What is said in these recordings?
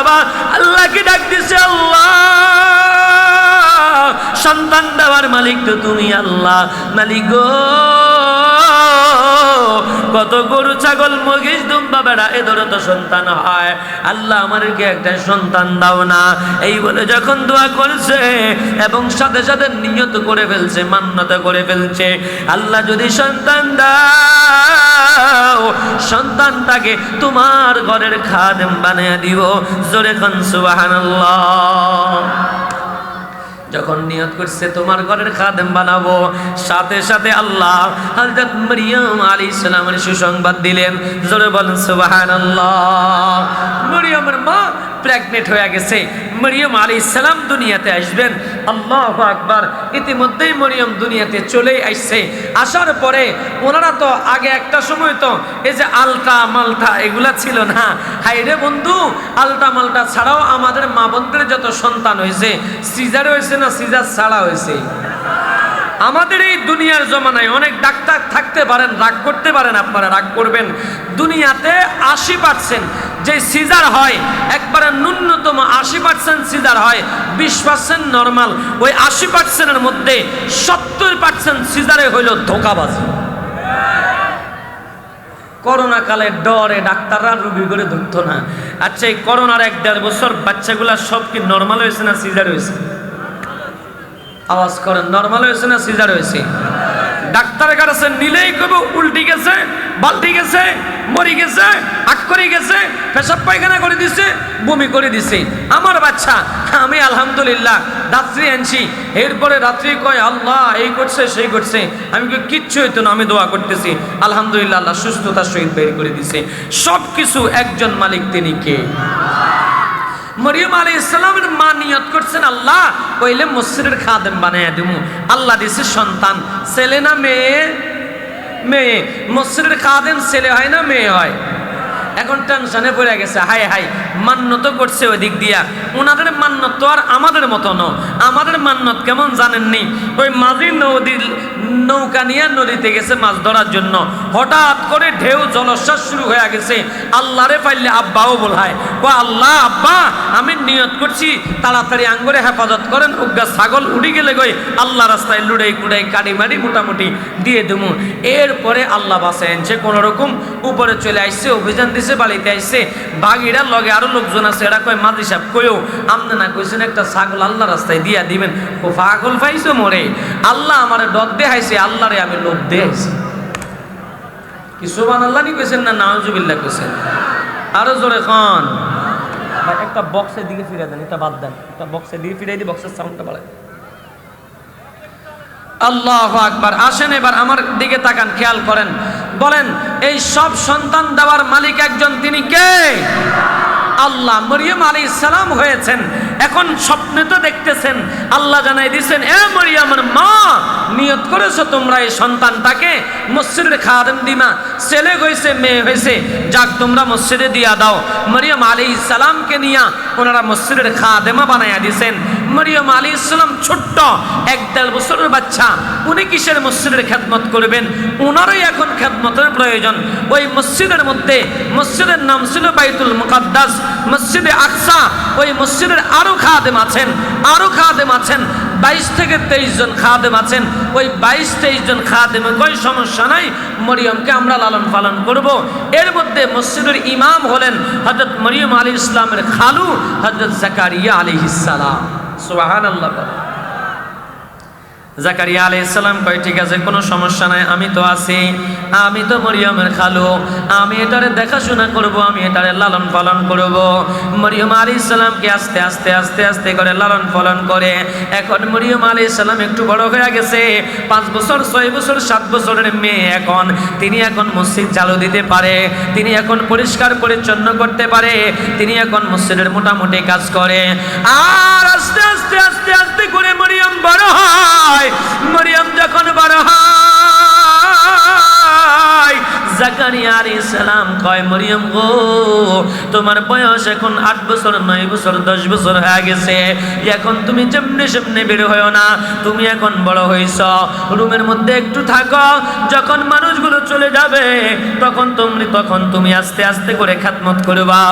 বাবা আল্লাহকে ডাক দিছে, আল্লাহ সন্তান দেওয়ার মালিক তো তুমি আল্লাহ, মালিক গো কত গরু ছাগল মহিষ দুম্বা বেড়া এদের তো সন্তান হয়, আল্লাহ আমাদেরকে একটা সন্তান দাও না। এই বলে যখন দোয়া করছে এবং সাথে সাথে নিয়ত করে ফেলছে, মান্যত করে ফেলছে, আল্লাহ যদি সন্তান দাও সন্তানটাকে তোমার ঘরের খাদেম বানিয়ে দিব। জোরে খান সুবহানাল্লাহ। যখন নিয়ত করছে তোমার ঘরের খাদেম বানাবো, সাথে সাথে আল্লাহ হযরত মরিয়ম আলাইহিস সালামের সুসংবাদ দিলেন। জোরে বলেন সুবহানাল্লাহ। মরিয়মের মা প্রেগনেন্ট হয়ে গেছে, মরিয়ম আলাইহিস সালাম দুনিয়াতে আসবেন। আল্লাহু আকবার। ইতিমধ্যেই মরিয়ম দুনিয়াতে চলেই আসছে। আসার পরে ওনারা তো আগে একটা সময় তো এই যে আলতা মালটা এগুলা ছিল না। হাইরে বন্ধু, আলতা মালটা ছাড়াও আমাদের মা বোনদের যত সন্তান হয়েছে, সিজার হয়েছে না সিজার ছাড়া হয়েছে? আমাদের এই দুনিয়ার জমানায় অনেক ডাক্তার থাকতে পারেন, রাগ করতে পারেন, আপনারা রাগ করবেন, দুনিয়াতে 80% যে সিজার হয়, একবারে ন্যূনতম 80% সিজার হয়, 20% নরমাল। ওই 80%-এর মধ্যে 70% সিজারে হইল ধোঁকাবাজি। করোনা কালে ডরে ডাক্তাররা রোগী করে ধরতো না। আচ্ছা, এই করোনার 1-1.5 বছর বাচ্চাগুলা সব কি নরমাল হয়েছে না সিজার হয়েছে? আওয়াজ করেন, নরমাল হয়েছে না সিজার হয়েছে? ডাক্তারের কাছে নিলেই কব উল্টি গেছে, বালতি গেছে, মরি গেছে, আট করে গেছে, পেশাব পায়খানা করে দিছে, বমি করে দিছে। আমার বাচ্চা, আমি আলহামদুলিল্লাহ রাত্রি আনছি, এরপরে রাত্রি কয় আল্লাহ এই করছে সেই করছে, আমি কিচ্ছু হইতো না, আমি দোয়া করতেছি আলহামদুলিল্লাহ আল্লাহ সুস্থতার সহিত বের করে দিছে। সব কিছু একজন মালিক, তিনি কে? মরিয়ম আলাইহিস সালামের মা নিয়ত করছেন আল্লাহ কইলে মসজিদের খাদেম বানায়া দেবো। আল্লাহ দিছে সন্তান, ছেলে না মেয়ে? মেয়ে। মসজিদের খাদেম ছেলে হয় না মেয়ে হয়? এখন টেনশনে পড়ে গেছে, হায় হায় মান্যত করছে ওই দিক দিয়া। ওনাদের মান্যত তো আর আমাদের মতো ন। আমাদের মান্যত কেমন জানেননি? ওই মাঝি নদীর নৌকা নিয়ে নদীতে গেছে মাছ ধরার জন্য, হঠাৎ করে ঢেউ জলশ্বাস শুরু হয়ে গেছে। আল্লাহরে পাইলে আব্বাও বলহায়, ও আল্লাহ আব্বা আমি নিয়ত করছি তাড়াতাড়ি আঙ্গুরে হেফাজত করেন, উগ্গা ছাগল উঠে গেলে গই আল্লাহ রাস্তায় লুড়াই কুড়াই কাড়ি মারি মোটামুটি দিয়ে দেবো। এরপরে আল্লাহ বাসায় আনছে, কোনো রকম উপরে চলে আসছে, অভিযান দিছে, বাড়িতে আসছে। বাগিরা লগে আরো লোকজন আছে, এরা কয় মাঝি সাহেব কইও আমনে না কইছেন একটা ছাগল আল্লাহ রাস্তায় দিয়া দিবেন। ও পাগল পাইছো মোরে, আল্লাহ আমারে ডর দেখাইছে, আল্লাহরে আমি লোভ দেখাইছি। কি সুবহানাল্লাহ নি কইছেন না নাউজুবিল্লাহ কইছেন? আরো জোরে খান। ভাই একটা বক্সের দিকে ফিরে দেন, এটা বাদ দেন, একটা বক্সের দিকে ফিরে দিই, বক্সের সাউন্ডটা বাড়ায়। আল্লাহু আকবার। আসেন এবার আমার দিকে তাকান, খেয়াল করেন, বলেন এই সব সন্তান দেওয়ার মালিক একজন, তিনি কে? আল্লাহ। মরিয়ম আলাইহিস সালাম হয়েছেন, এখন স্বপ্নে তো দেখতেছেন, আল্লাহ জানাই দিয়েছেন এ মরিয়মের মা নিয়ত করেছো তোমরা এই সন্তানটাকে মসজিদের খাদেম দিমা, ছেলে হয়েছে মেয়ে হয়েছে, যাক তোমরা মসজিদে দিয়া দাও। মরিয়ম আলাইহিস সালামকে নিয়া ওনারা মসজিদের খাদেমা বানায়া দিয়েছেন। মরিয়ম আলাইহিস সালাম ছোট্ট 1-1.5 বছরের বাচ্চা, উনি কিসের মসজিদের খেদমত করবেন? ওনারই এখন খেদমতের প্রয়োজন। ওই মসজিদের মধ্যে, মসজিদের নাম ছিল বাইতুল মুকাদ্দাস, মসজিদে আকসা, ওই মসজিদের আরো খাদেম আছেন, আরো খাদেম আছেন, 22 থেকে 23 জন খাদেম আছেন। ওই 22-23 জন খাদেমে কই সমস্যা নাই, মরিয়মকে আমরা লালন পালন করব। এর মধ্যে মসজিদের ইমাম হলেন হযরত মরিয়ম আলাইহিস সালামের খালু হযরত জাকারিয়া আলাইহিস সালাম। সুবহানাল্লাহ। জাকারিয়া আলাইহিস সালাম কয় ঠিক আছে কোনো সমস্যা নাই, আমি তো আছি, আমি তো মরিয়মের খালু, আমি এটারে দেখাশোনা করব, আমি এটারে লালন পালন করব। মরিয়ম আলাইহিস সালামকে আস্তে আস্তে আস্তে আস্তে করে লালন পালন করে এখন মরিয়ম আলাইহিস সালাম একটু বড় হয়ে গেছে, 5 বছর 6 বছর 7 বছরের মেয়ে এখন, তিনি এখন মসজিদ ঝাড়ু দিতে পারে, তিনি এখন পরিষ্কার পরিচ্ছন্ন করতে পারে, তিনি এখন মসজিদের মোটামুটি কাজ করে। আর আস্তে আস্তে আস্তে আস্তে করে মরিয়ম বড় হয়। মরিয়ম যখন বড় হয় জাকারিয়া আলাইহিস সালাম কয় মরিয়ম গো তোমার বয়স এখন 8 বছর 9 বছর 10 বছর হয়ে গেছে, এখন তুমি যেমনে সেমনে বের হয়ো না, তুমি এখন বড় হইছো, রুমের মধ্যে একটু থাকো, যখন মানুষগুলো চলে যাবে তখন তুমি আস্তে আস্তে করে খিদমত করবা।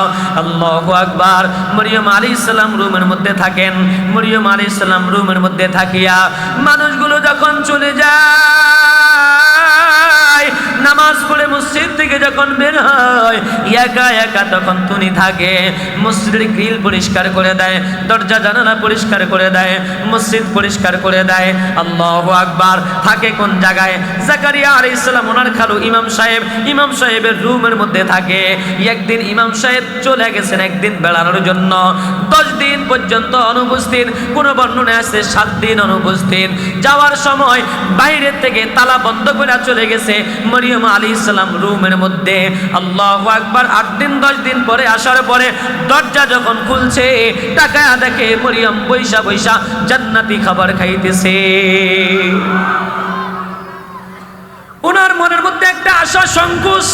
আল্লাহু আকবার। মরিয়ম আলাইহিস সালাম রুমের মধ্যে থাকেন। মরিয়ম আলাইহিস সালাম রুমের মধ্যে থাকিয়া মানুষগুলো যখন চলে যায়, নামাজ পড়ে মসজিদ থেকে যখন বের হয়, একা একা তখন তুমি থাকে, মসজিদের গ্রিল পরিষ্কার করে দেয়, দরজা জানালা পরিষ্কার করে দেয়, মসজিদ পরিষ্কার করে দেয়। আল্লাহু আকবার। থাকে কোন জায়গায়? জাকারিয়া আলাইহিস সালাম ওনার খালু ইমাম সাহেবের রুমের মধ্যে থাকে। একদিন ইমাম সাহেব চলে গেছেন একদিন বেড়ানোর জন্য, 10 দিন পর্যন্ত অনুপস্থিত, কোন বর্ণনা আছে 7 দিন অনুপস্থিত। যাওয়ার সময় বাইরের থেকে তালা বন্ধ করে চলে গেছে মরিয়ম আলাইহিস সালাম রুমের মধ্যে। আল্লাহু আকবার। 8 দিন 10 দিন পরে আসার পরে দরজা যখন খুলছে, তাকায়া দেখে মরিয়ম বৈশা বৈশা জান্নাতি খাবার খাইতেছে। ওনার মনের মধ্যে একটা আশা সংকোচ,